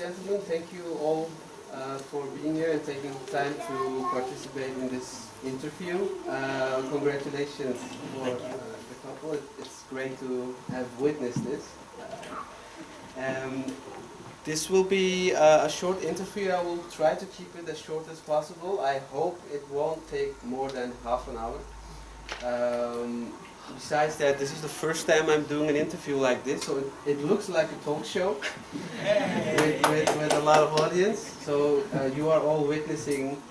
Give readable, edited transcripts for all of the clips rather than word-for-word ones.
gentlemen, thank you all for being here and taking the time to participate in this interview. Congratulations for the couple. It's great to have witnessed this. This will be a short interview. I will try to keep it as short as possible. I hope it won't take more than half an hour. Besides that, this is the first time I'm doing an interview like this, so it looks like a talk show with a lot of audience. So you are all witnessing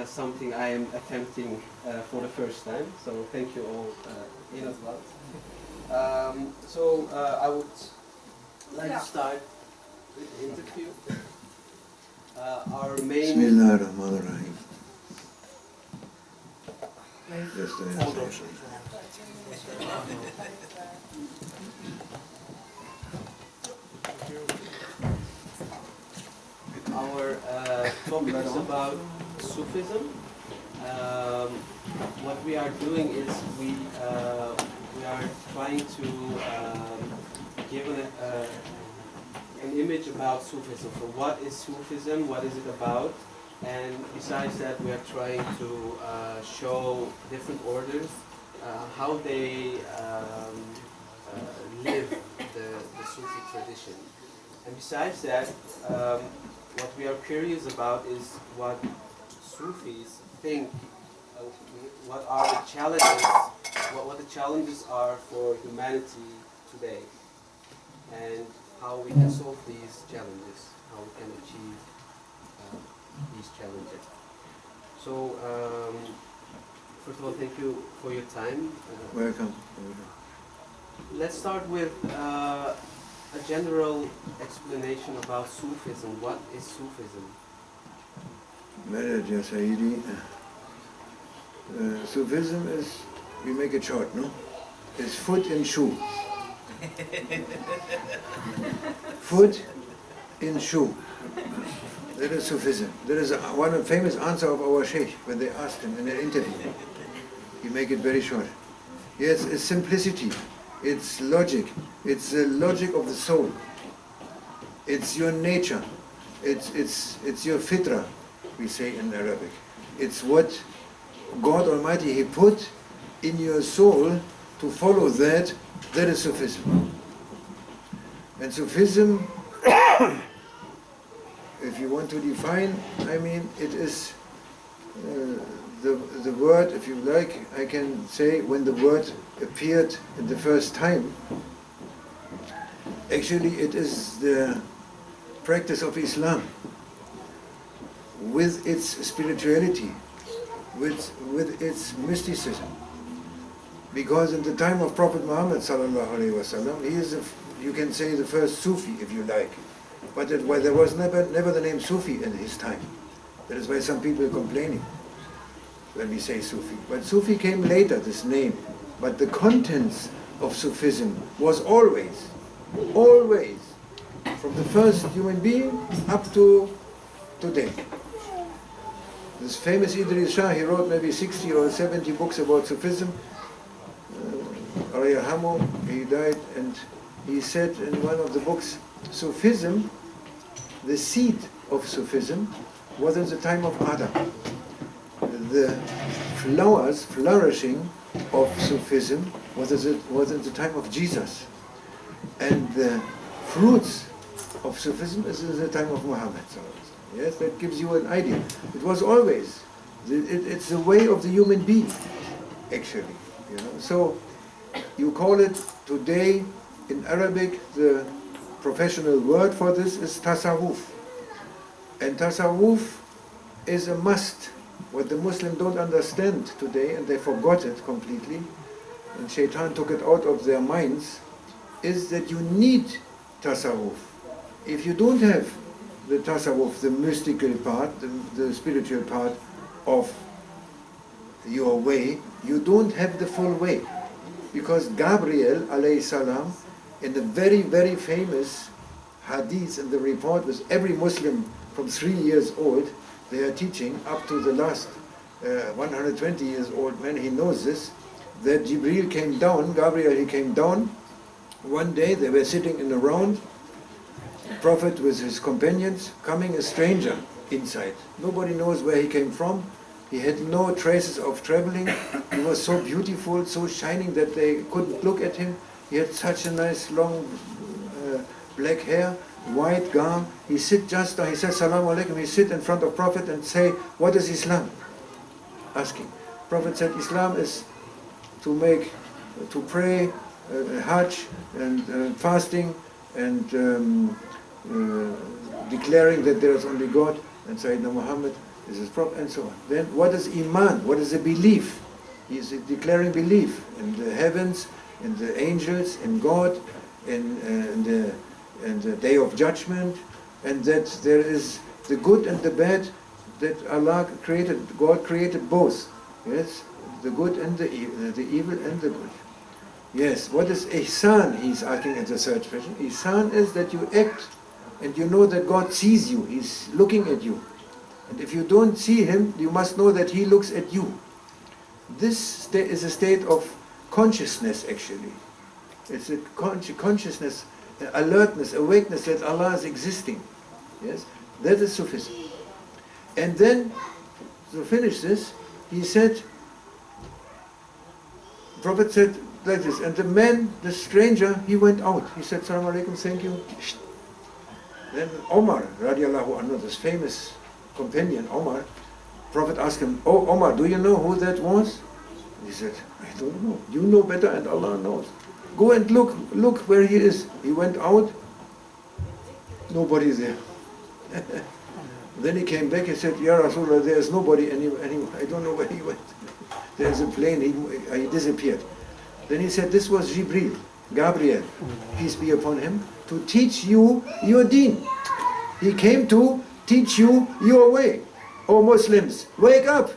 something I am attempting for the first time. So thank you all in advance. I would like to start with the interview. Our main... Bismillahirrahmanirrahim. Our topic is about Sufism. What we are doing is we are trying to give an image about Sufism. So what is Sufism? What is it about? And besides that, we are trying to show different orders, how they live the Sufi tradition. And besides that, what we are curious about is what Sufis think, what are the challenges, what the challenges are for humanity today, and how we can solve these challenges, how we can achieve these challenges. So, first of all, thank you for your time. Welcome. Let's start with a general explanation about Sufism. What is Sufism? Manager Saidi. Sufism is, we make it short, no? It's foot in shoe. Foot in shoe. That is Sufism. That is one famous answer of our Sheikh when they asked him in an interview. He make it very short. Yes, it's simplicity. It's logic. It's the logic of the soul. It's your nature. It's your fitra, we say in Arabic. It's what God Almighty He put in your soul to follow that. That is Sufism. And Sufism, if you want to define, I mean, it is the word, if you like, I can say when the word appeared the first time, actually it is the practice of Islam with its spirituality, with its mysticism. Because in the time of Prophet Muhammad sallallahu alaihi wasallam, he is, you can say, the first Sufi, if you like. But there was never the name Sufi in his time. That is why some people are complaining when we say Sufi. But Sufi came later, this name. But the contents of Sufism was always, from the first human being up to today. This famous Idris Shah, he wrote maybe 60 or 70 books about Sufism. He died, and he said in one of the books, Sufism, the seed of Sufism was in the time of Adam. The flourishing of Sufism was in the time of Jesus. And the fruits of Sufism is in the time of Muhammad. Yes, that gives you an idea. It was always, it's the way of the human being, actually. You know? So you call it today in Arabic, the professional word for this is tasawwuf. And tasawwuf is a must. What the Muslims don't understand today, and they forgot it completely, and Shaitan took it out of their minds, is that you need tasawwuf. If you don't have the tasawwuf, the mystical part, the spiritual part of your way, you don't have the full way. Because Gabriel alayhi salam, in the very, very famous hadith in the report, with every Muslim from 3 years old, they are teaching up to the last 120 years old man, he knows this, that Jibreel came down, Gabriel, he came down, one day they were sitting in a round, Prophet with his companions, coming a stranger inside. Nobody knows where he came from. He had no traces of traveling. He was so beautiful, so shining that they couldn't look at him. He had such a nice long black hair, white gown. He sit just he said, Salaam alaikum. He sit in front of Prophet and say, what is Islam? Asking. Prophet said, Islam is to pray, Hajj and fasting and declaring that there is only God and Sayyidina Muhammad is his prophet and so on. Then what is Iman? What is a belief? He is declaring belief in the heavens, in the angels, in God, in the day of judgment, and that there is the good and the bad that Allah created. God created both. Yes, the good and the evil and the good. Yes, what is ihsan? He's asking in the third question. Ihsan is that you act and you know that God sees you. He's looking at you. And if you don't see Him, you must know that He looks at you. This is a state of consciousness, actually. It's a consciousness, alertness, awakeness that Allah is existing. Yes, that is Sufism. And then, to finish this, he said, Prophet said like this, and the man, the stranger, he went out. He said, Salaam alaikum, thank you. Then Omar, radiallahu anhu, this famous companion, Omar, Prophet asked him, oh Omar, do you know who that was? He said, I don't know. You know better and Allah knows. Go and look where he is. He went out, nobody there. Then he came back, he said, Ya Rasulullah, there is nobody anywhere. I don't know where he went. There's a plane, he disappeared. Then he said, this was Jibreel, Gabriel, peace be upon him, to teach you your deen. He came to teach you your way. O Muslims, wake up!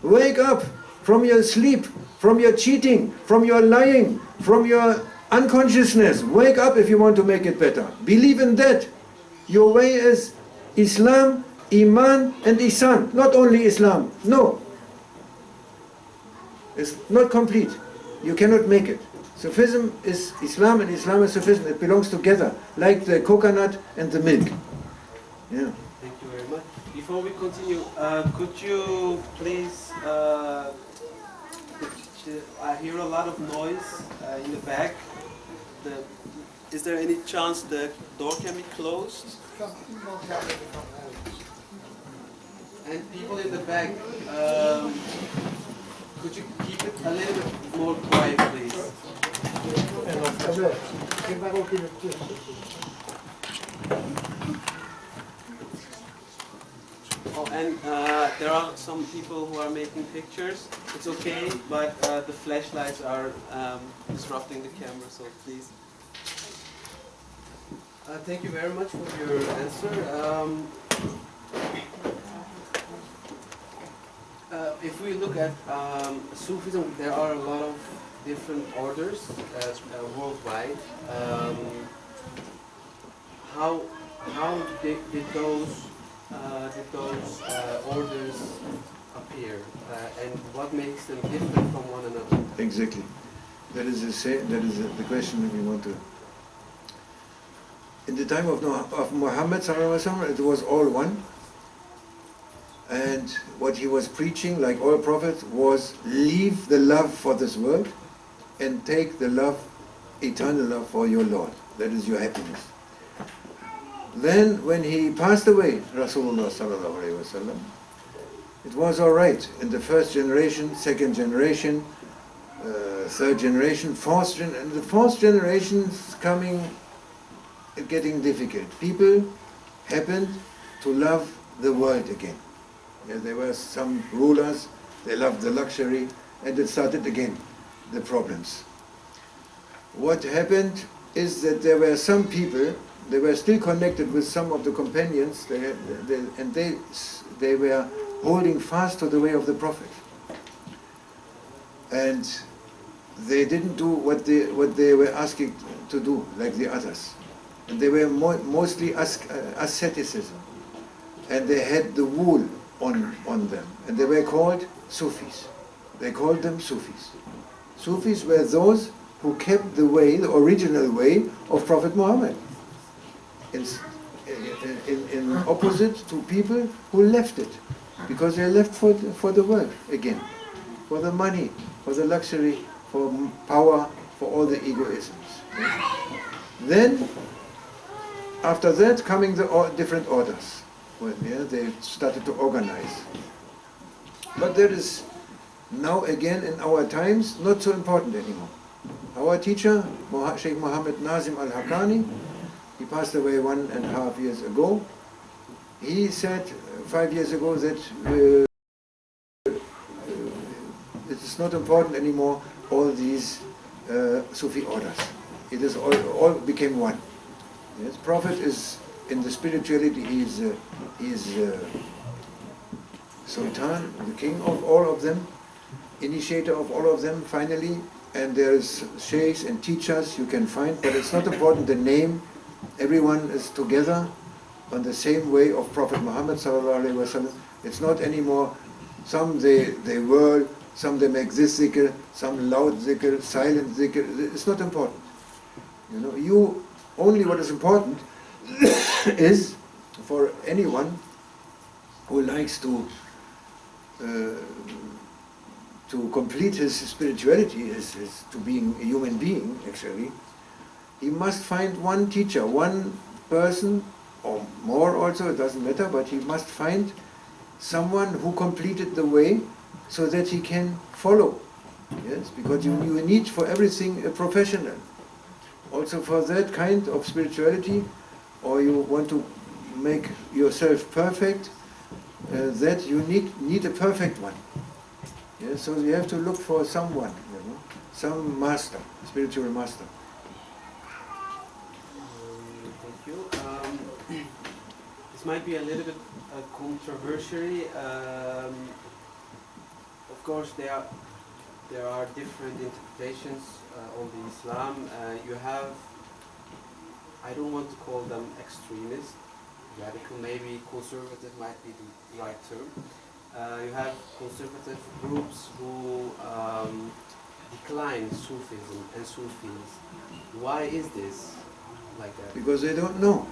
Wake up from your sleep, from your cheating, from your lying, from your unconsciousness. Wake up if you want to make it better. Believe in that. Your way is Islam, Iman and Ihsan. Not only Islam. No. It's not complete. You cannot make it. Sufism is Islam and Islam is Sufism. It belongs together, like the coconut and the milk. Yeah. Thank you very much. Before we continue, could you please, I hear a lot of noise in the back. Is there any chance the door can be closed? And people in the back, could you keep it a little bit more quiet, please? Oh, and there are some people who are making pictures. It's okay, but the flashlights are disrupting the camera, so please. Thank you very much for your answer. If we look at Sufism, there are a lot of different orders worldwide. How did those orders appear, and what makes them different from one another? Exactly. That is the question that we want to. In the time of Muhammad ﷺ, it was all one. And what he was preaching, like all prophets, was leave the love for this world and take the love, eternal love for your Lord. That is your happiness. Then when he passed away, Rasulullah ﷺ, it was all right in the first generation, second generation, third generation, fourth generation, and the fourth generation is getting difficult. People happened to love the world again. Yeah, there were some rulers, they loved the luxury, and it started again, the problems. What happened is that there were some people, they were still connected with some of the companions, and they were holding fast to the way of the Prophet. And they didn't do what they were asking to do, like the others. And they were mostly asceticism. And they had the wool on them. And they were called Sufis. They called them Sufis. Sufis were those who kept the way, the original way of Prophet Muhammad. in opposite to people who left it, because they left for the world again, for the money, for the luxury, for power, for all the egoisms. Then, after that, coming the different orders, when they started to organize. But that is now again in our times not so important anymore. Our teacher, Sheikh Muhammad Nazim al-Haqqani, he passed away 1.5 years ago. He said 5 years ago that it is not important anymore, all these Sufi orders. It is all became one. Yes, Prophet is in the spirituality. He is Sultan, the king of all of them, initiator of all of them. Finally, and there is sheikhs and teachers you can find, but it's not important the name. Everyone is together on the same way of Prophet Muhammad sallallahu alaihi wasallam. It's not anymore. Some they whirl, some they make this zikr, some loud zikr, silent zikr. It's not important. You only what is important is for anyone who likes to complete his spirituality, his to being a human being actually. He must find one teacher, one person, or more also, it doesn't matter, but he must find someone who completed the way so that he can follow. Yes, because you need for everything a professional. Also for that kind of spirituality, or you want to make yourself perfect, that you need a perfect one. Yes, so you have to look for someone, some master, spiritual master. Thank you. This might be a little bit controversial. Of course, there are different interpretations on the Islam. You have, I don't want to call them extremist, radical, maybe conservative might be the right term. You have conservative groups who decline Sufism and Sufis. Why is this like that? Because they don't know.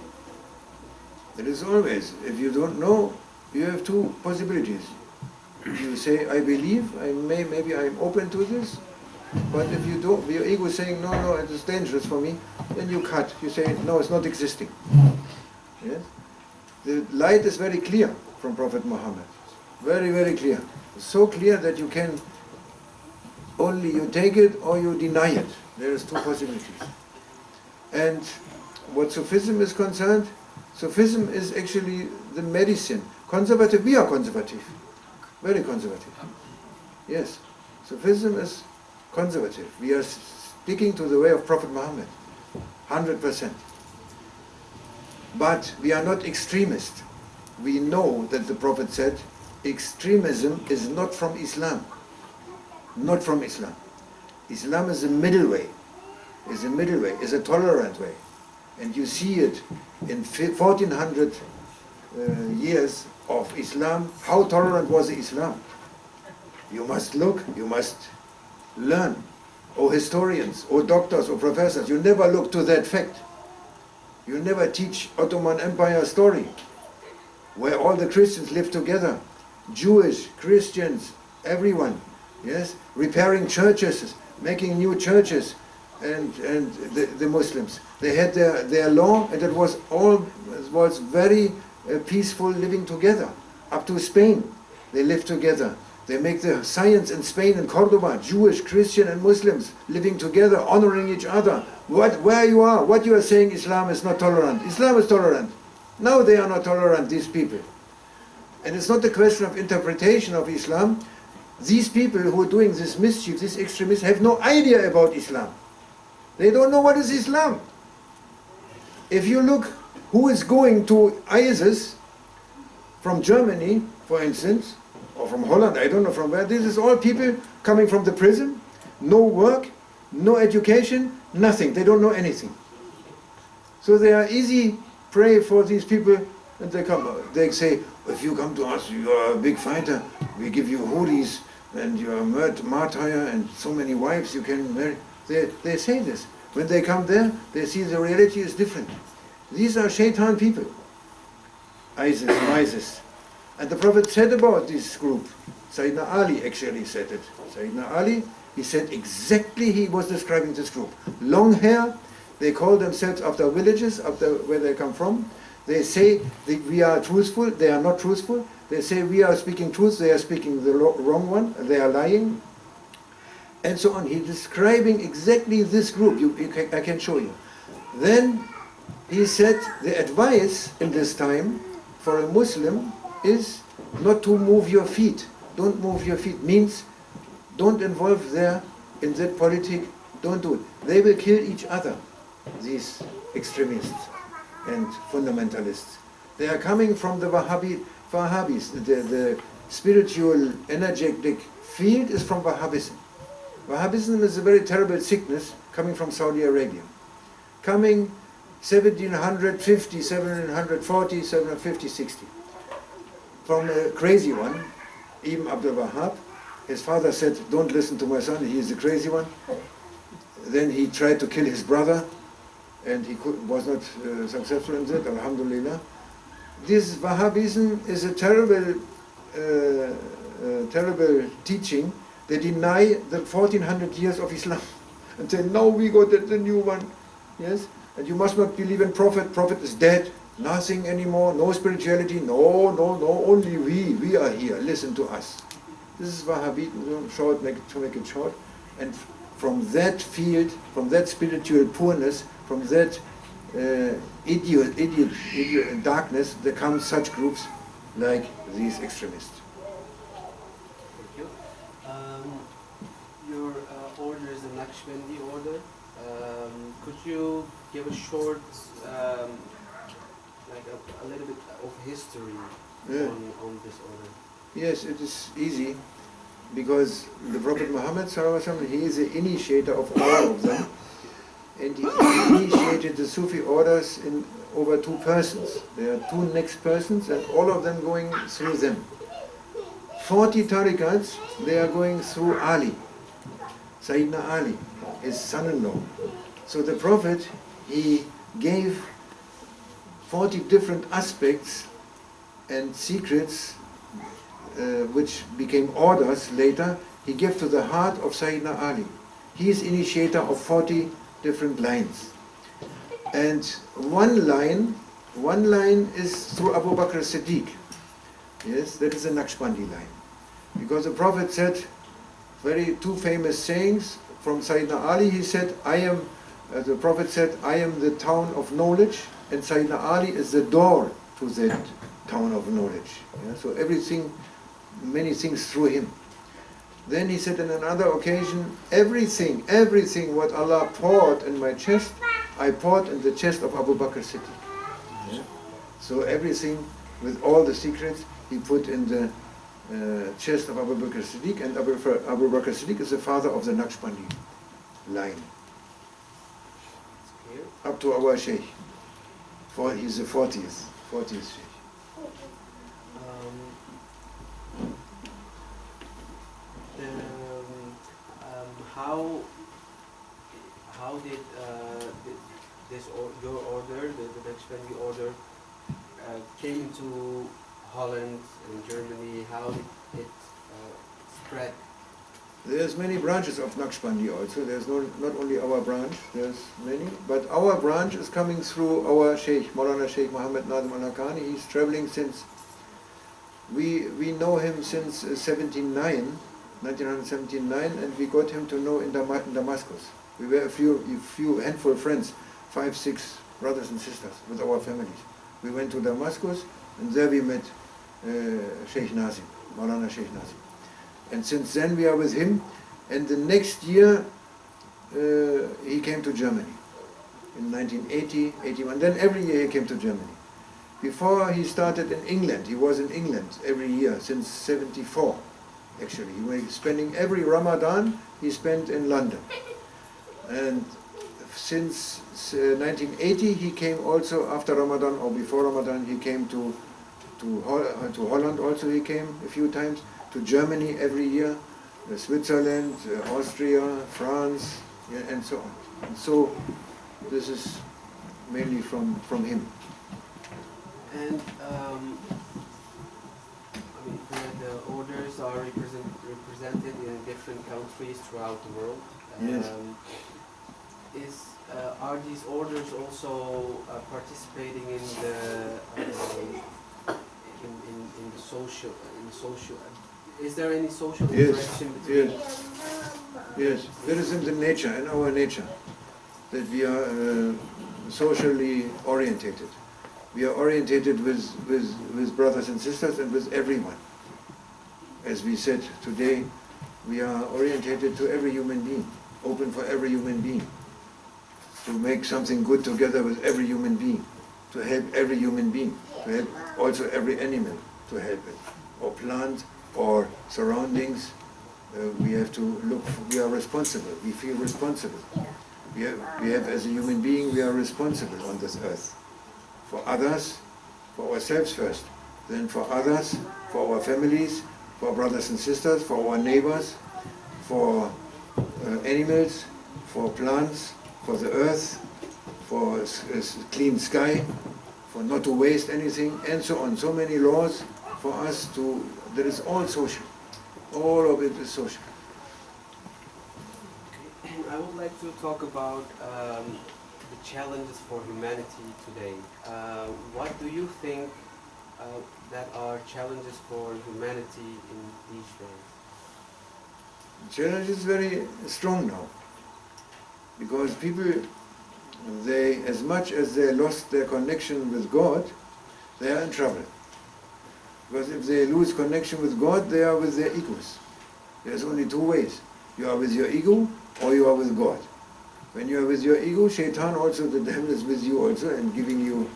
It is always, if you don't know, you have two possibilities. You say, I believe, maybe I'm open to this, but if you don't, your ego is saying, no, it is dangerous for me, then you cut. You say, no, it's not existing. Yes? The light is very clear from Prophet Muhammad. Very, very clear. So clear that you can only you take it or you deny it. There is two possibilities. And what Sufism is concerned, Sufism is actually the medicine. Conservative, we are conservative. Very conservative. Yes. Sufism is conservative. We are sticking to the way of Prophet Muhammad. 100%. But we are not extremist. We know that the Prophet said, extremism is not from Islam. Not from Islam. Islam is a middle way. Is a middle way, is a tolerant way. And you see it in 1400 years of Islam. How tolerant was Islam? You must look, you must learn. O historians, O doctors, O professors, you never look to that fact. You never teach Ottoman Empire story, where all the Christians lived together. Jewish, Christians, everyone, yes, repairing churches, making new churches, and the Muslims. They had their law, and it was very peaceful living together. Up to Spain, they lived together. They make the science in Spain and Cordoba, Jewish, Christian, and Muslims living together, honoring each other. Where you are, what you are saying, Islam is not tolerant. Islam is tolerant. No, they are not tolerant, these people. And it's not a question of interpretation of Islam. These people who are doing this mischief, these extremists, have no idea about Islam. They don't know what is Islam. If you look who is going to ISIS from Germany, for instance, or from Holland, I don't know from where, this is all people coming from the prison, no work, no education, nothing. They don't know anything. So they are easy prey for these people, and they come. They say, if you come to us, you are a big fighter, we give you hoodies, and you are a martyr, and so many wives you can marry. They say this. When they come there, they see the reality is different. These are shaitan people. ISIS. And the Prophet said about this group, Sayyidina Ali actually said it. Sayyidina Ali, he said exactly, he was describing this group. Long hair, they call themselves after villages, after where they come from. They say that we are truthful, they are not truthful. They say we are speaking truth, they are speaking the wrong one, they are lying. And so on. He's describing exactly this group. I can show you. Then he said the advice in this time for a Muslim is not to move your feet. Don't move your feet. Means don't involve there in that politic. Don't do it. They will kill each other, these extremists and fundamentalists. They are coming from the Wahhabis. The spiritual, energetic field is from Wahhabism. Wahhabism is a very terrible sickness coming from Saudi Arabia. Coming 1750, 1740, 750, 60. From a crazy one, Ibn Abdul Wahhab. His father said, don't listen to my son, he is a crazy one. Then he tried to kill his brother, and he was not successful in that, alhamdulillah. This Wahhabism is a terrible, terrible teaching. They deny the 1400 years of Islam and say, now we got the new one. Yes? And you must not believe in Prophet. Prophet is dead. Nothing anymore. No spirituality. No, only we are here. Listen to us. This is Wahhabi, to make it short. And from that field, from that spiritual poorness, from that idiot darkness, there come such groups like these extremists. Thank you. Your order is the Naqshbandi order. Could you give a short, like a little bit of history on this order? Yes, it is easy, because the Prophet Muhammad ﷺ, he is the initiator of all of them, and he initiated the Sufi orders in over 2 persons. There are 2 next persons, and all of them going through them. 40 tariqats, they are going through Ali, Sayyidina Ali, his son-in-law. So the Prophet, he gave 40 different aspects and secrets which became orders later. He gave to the heart of Sayyidina Ali. He is initiator of 40 different lines. And one line is through Abu Bakr as-Siddiq. Yes, that is a Naqshbandi line. Because the Prophet said 2 famous sayings from Sayyidina Ali. He said, the Prophet said, I am the town of knowledge, and Sayyidina Ali is the door to that town of knowledge. Yeah? So everything, many things through him. Then he said on another occasion, everything what Allah poured in my chest, I poured in the chest of Abu Bakr Siddiq. Yeah? So everything with all the secrets he put in the chest of Abu Bakr Siddiq, and Abu Bakr Siddiq is the father of the Naqshbandi line. Up to our Sheikh. He's the 40th Sheikh. How did your order, the Naqshbandi order, came to Holland and Germany? How did it spread? There's many branches of Naqshbandi also. There's not only our branch, there's many, but our branch is coming through our Sheikh, Maulana Sheikh Muhammad Nadim al-Haqqani. He's traveling since, we know him since 1979, and we got him to know in Damascus. We were a few handful of friends, 5, 6 brothers and sisters with our families. We went to Damascus, and there we met Sheikh Nazim, Maulana Sheikh Nazim. And since then we are with him, and the next year he came to Germany, in 1980, 81. Then every year he came to Germany. Before he started in England, he was in England every year since 74. Actually, he was spending every Ramadan he spent in London. And since 1980 he came also after Ramadan or before Ramadan. He came to Holland also. He came a few times. To Germany every year, Switzerland, Austria, France, yeah, and so on. And so this is mainly from him. And represented in different countries throughout the world. Yes. Are these orders also participating in the social? Is there any social interaction between? Yes. That is in the nature, in our nature, that we are socially orientated. We are orientated with brothers and sisters and with everyone. As we said today, we are orientated to every human being, open for every human being, to make something good together with every human being, to help every human being, to help also every animal, to help it, or plant, or surroundings. We have to look, we are responsible, we feel responsible. We have as a human being, we are responsible on this earth. For others, for ourselves first, then for others, for our families, for our brothers and sisters, for our neighbors, for animals, for plants, for the earth, for a clean sky, for not to waste anything, and so on. So many laws for us to, that is all social. All of it is social. I would like to talk about the challenges for humanity today. What do you think that are challenges for humanity in these days? The challenge is very strong now, because people, they, as much as they lost their connection with God, they are in trouble. Because if they lose connection with God, they are with their egos. There's only two ways. You are with your ego, or you are with God. When you are with your ego, Shaitan also, the devil is with you also, and giving you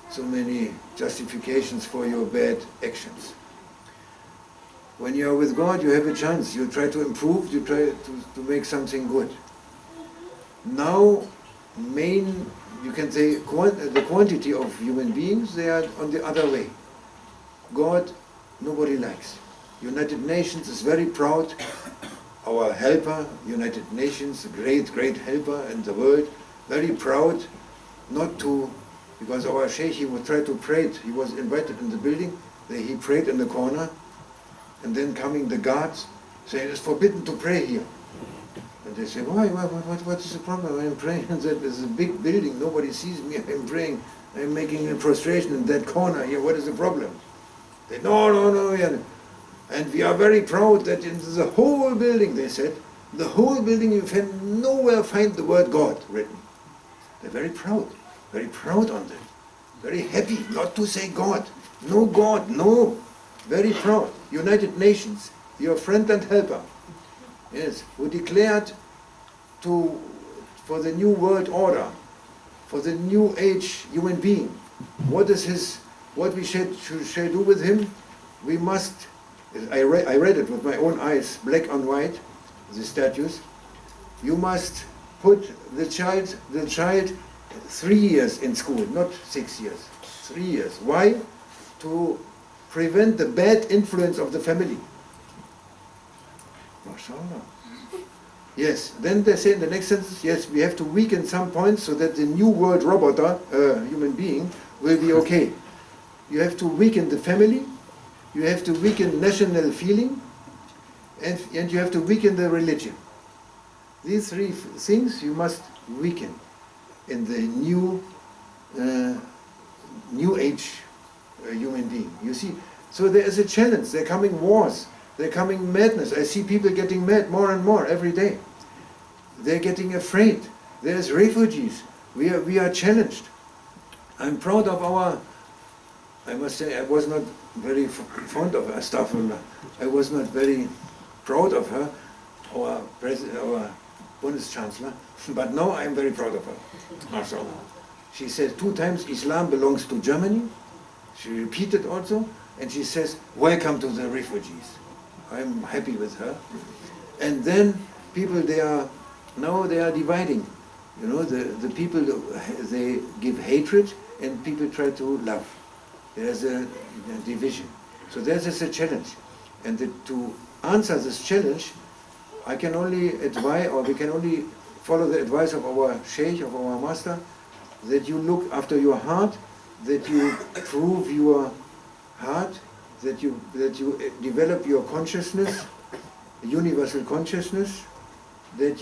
so many justifications for your bad actions. When you are with God, you have a chance. You try to improve, you try to make something good. Now, you can say, the quantity of human beings, they are on the other way. God, nobody likes. United Nations is very proud. Our helper, United Nations, great helper in the world, very proud not to, because our Sheikh, he would try to pray. He was invited in the building, he prayed in the corner, and then coming the guards, saying it's forbidden to pray here. And they say, why, what is the problem? I'm praying in that there's a big building, nobody sees me, I'm praying, I'm making a prostration in that corner here, what is the problem? They, no, yeah. And we are very proud that in the whole building, they said, the whole building you can nowhere find the word God written. They're very proud on that. Very happy not to say God. No God, no. Very proud. United Nations, your friend and helper. Yes, who declared for the new world order, for the new age human being. What we shall do with him? We must, I read it with my own eyes, black on white, the statues. You must put the child 3 years in school, not 6 years, 3 years. Why? To prevent the bad influence of the family. MashaAllah. Yes, then they say in the next sentence, yes, we have to weaken some points so that the new world robot, human being, will be okay. You have to weaken the family, you have to weaken national feeling, and you have to weaken the religion. These three things you must weaken in the new age human being. You see, so there is a challenge. There are coming wars. There are coming madness. I see people getting mad more and more every day. They're getting afraid. There's refugees. We are challenged. I'm proud of our. I must say, I was not very fond of her, Astaghfirullah. I was not very proud of her, our president, our Bundeschancellor, but now I'm very proud of her. MashaAllah. She said 2 times Islam belongs to Germany. She repeated also, and she says, welcome to the refugees. I'm happy with her. And then people, they are dividing. You know, the people, they give hatred, and people try to love. There's a division. So this is a challenge. And to answer this challenge, I can only advise, or we can only follow the advice of our Sheikh, of our Master, that you look after your heart, that you prove your heart, that you develop your consciousness, universal consciousness, that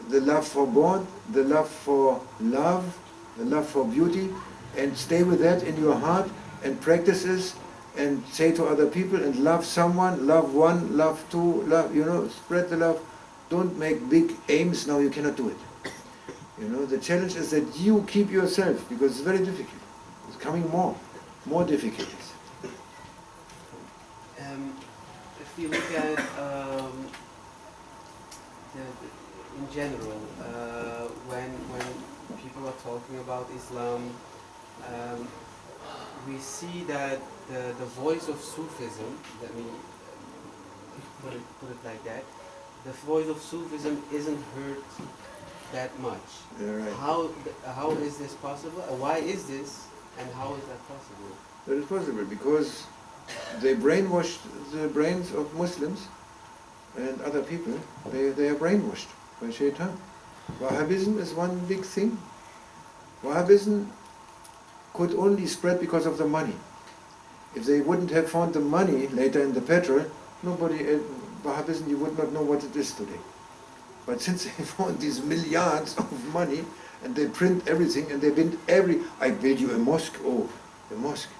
the love for God, the love for love, the love for beauty, and stay with that in your heart and practice it and say to other people and love someone, love one, love two, love, spread the love. Don't make big aims, now you cannot do it. The challenge is that you keep yourself, because it's very difficult. It's coming more difficulties. If you look at in general, when people are talking about Islam, we see that the voice of Sufism, let me put it like that, the voice of Sufism isn't heard that much. Right. How is this possible? Why is this, and how is that possible? That is possible because they brainwashed the brains of Muslims and other people. They are brainwashed by Shaitan. Wahhabism is one big thing. Wahhabism could only spread because of the money. If they wouldn't have found the money later in the petrol, Wahhabism, you would not know what it is today. But since they found these milliards of money, and they print everything, and they build I build you a mosque, a mosque.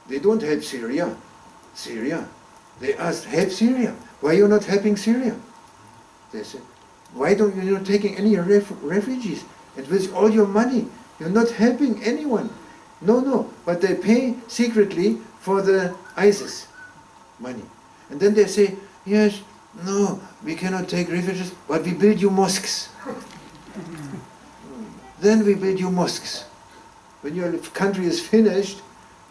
They don't help Syria. They asked, help Syria. Why are you not helping Syria? They said, why don't you not taking any refugees? And with all your money, you're not helping anyone. No, but they pay secretly for the ISIS money. And then they say, yes, no, we cannot take refugees, but we build you mosques. Then we build you mosques. When your country is finished,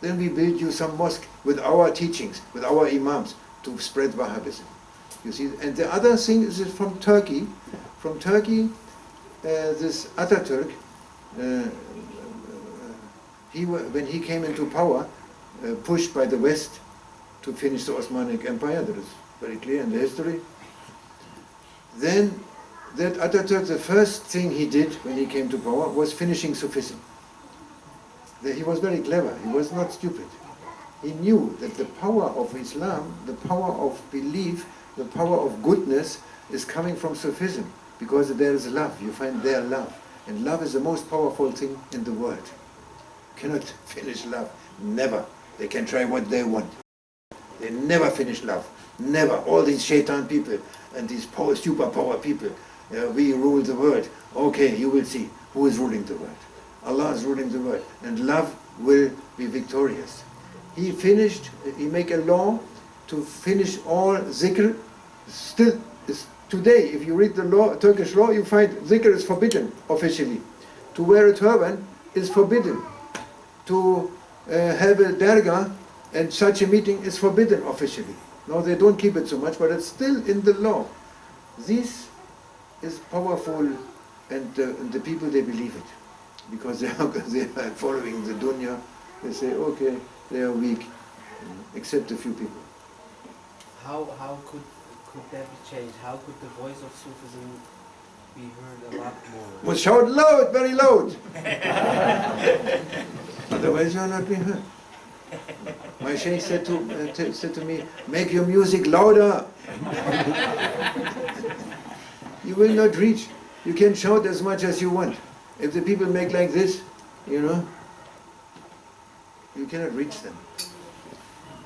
then we build you some mosque with our teachings, with our imams, to spread Wahhabism. You see, and the other thing is from Turkey. From Turkey, this Ataturk, when he came into power, pushed by the West to finish the Osmanic Empire, that is very clear in the history. Then that Ataturk, the first thing he did when he came to power was finishing Sufism. He was very clever, he was not stupid. He knew that the power of Islam, the power of belief, the power of goodness is coming from Sufism, because there is love, you find there love. And love is the most powerful thing in the world. You cannot finish love, never. They can try what they want. They never finish love, never. All these shaitan people and these superpower people, we rule the world. Okay, you will see who is ruling the world. Allah is ruling the world, and love will be victorious. He make a law to finish all zikr. Still, today, if you read the law, Turkish law, you find zikr is forbidden officially. To wear a turban is forbidden. To have a dergah and such a meeting is forbidden officially. No, they don't keep it so much, but it's still in the law. This is powerful, and the people, they believe it. Because they are following the dunya. They say, okay, they are weak, except a few people. How could that be changed? How could the voice of Sufism be heard a lot more? Well, shout loud, very loud. Otherwise you are not being heard. My sheikh said to me, make your music louder. You will not reach. You can shout as much as you want. If the people make like this, you cannot reach them.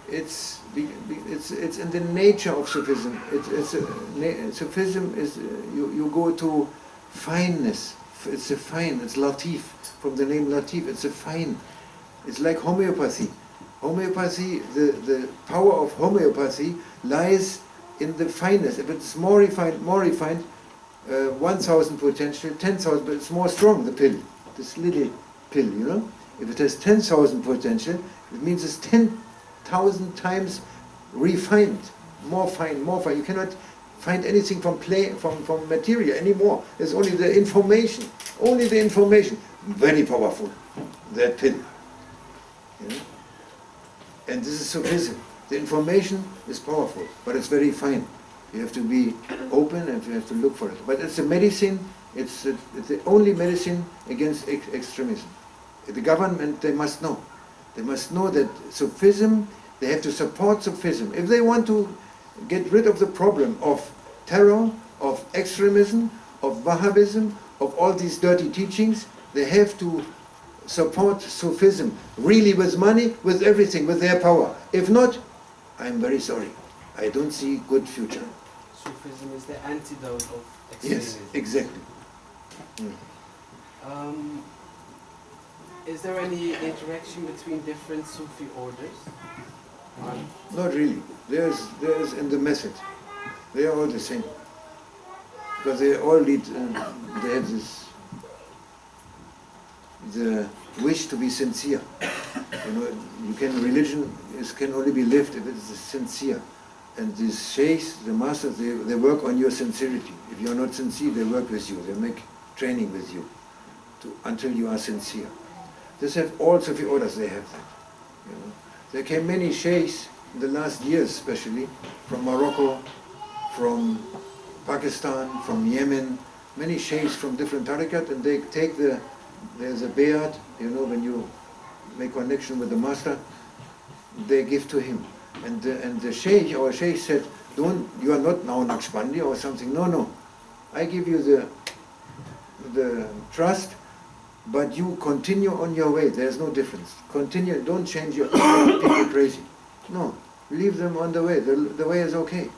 It's in the nature of Sufism. Sufism is, you go to fineness. It's Latif, from the name Latif. It's a fine. It's like homeopathy. Homeopathy, the power of homeopathy lies in the fineness. If it's more refined, 1,000 potential, 10,000, but it's more strong, the pill. This little pill, If it has 10,000 potential, it means it's 10,000 times refined, more fine. You cannot find anything from material anymore. There's only the information. Very powerful, that pill. And this is Sufism. The information is powerful, but it's very fine. You have to be open and you have to look for it. But it's a medicine, it's the only medicine against extremism. The government, they must know. They must know that Sufism, they have to support Sufism. If they want to get rid of the problem of terror, of extremism, of Wahhabism, of all these dirty teachings, they have to support Sufism, really with money, with everything, with their power. If not, I'm very sorry. I don't see good future. Sufism is the antidote of Yes, extremism. exactly. Is there any interaction between different Sufi orders? Not really. There's in the method. They are all the same. Because they all lead, they have the wish to be sincere. You know, religion can only be lived if it is sincere. And these sheikhs, the masters, they work on your sincerity. If you are not sincere, they work with you. They make training with you until you are sincere. This have all Sufi orders, they have that. You know. There came many sheikhs in the last years especially, from Morocco, from Pakistan, from Yemen, many sheikhs from different tariqat, and they take there's a bayat, you know, when you make connection with the master, they give to him. And the sheikh, our sheikh said, you are not now Naqshbandi or something, no. I give you the trust, but you continue on your way, there's no difference. Continue, don't change your people crazy. No, leave them on the way, the way is okay.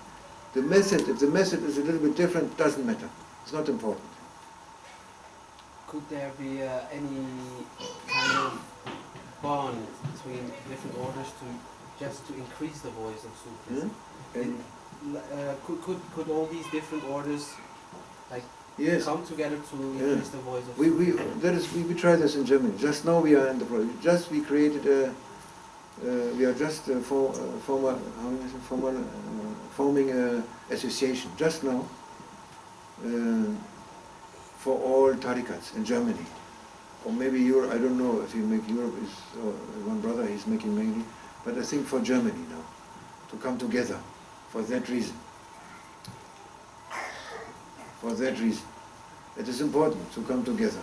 The method, if the method is a little bit different, doesn't matter, it's not important. Could there be any kind of bond between different orders just to increase the voice of Sufism? Could all these different orders come together to increase the voice of Sufism? We try this in Germany. Just now we are in the project. We created we are just forming an association just now for all tariqats in Germany. Or maybe Europe, I don't know if you make Europe, is one brother he's making mainly, but I think for Germany now, to come together for that reason. For that reason. It is important to come together,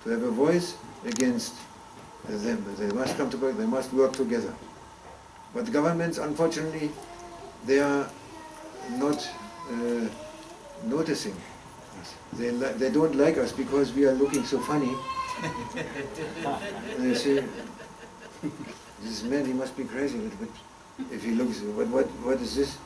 to have a voice against them. They must come together, they must work together. But governments, unfortunately, they are not noticing us. They don't like us because we are looking so funny. And they say, this man, he must be crazy a little bit. If he looks, what is this?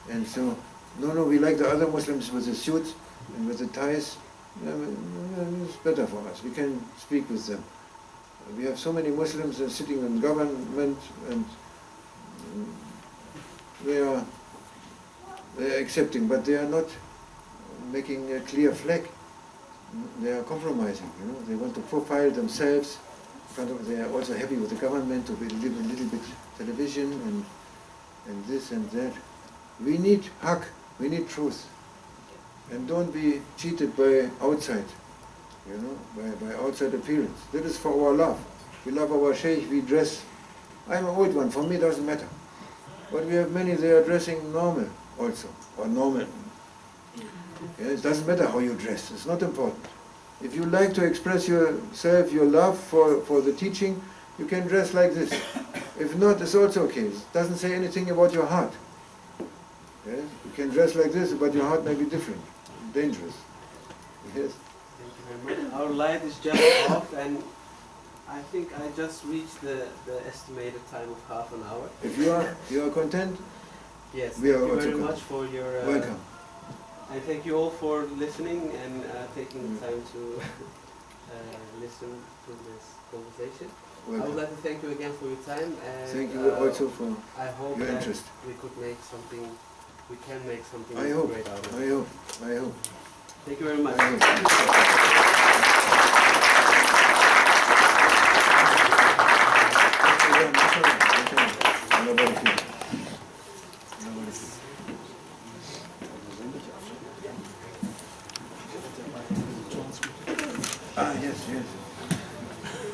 And so, no, we like the other Muslims with the suits and with the ties. It's better for us. We can speak with them. We have so many Muslims sitting in government, and they are accepting, but they are not making a clear flag. They are compromising. You know, they want to profile themselves. They are also happy with the government to live a little bit television and this and that. We need haqq. We need truth. And don't be cheated by outside, you know, by outside appearance. That is for our love. We love our sheikh, we dress. I'm an old one, for me it doesn't matter. But we have many, they are dressing normal also, or normal. Yeah, it doesn't matter how you dress, it's not important. If you like to express yourself, your love for the teaching, you can dress like this. If not, it's also okay. It doesn't say anything about your heart. Yes? You can dress like this, but your heart may be different. Dangerous. Yes. Thank you very much. Our light is just off, and I think I just reached the estimated time of half an hour. If you are content, yes. We are thank you also very content. much for your Welcome. and thank you all for listening and taking the time to listen to this conversation. Welcome. I would like to thank you again for your time, and Thank you also for I hope your that interest. we could make something. We can make something I hope. great out of it. I hope. Thank you very much. I yes.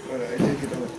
Well, I take it out.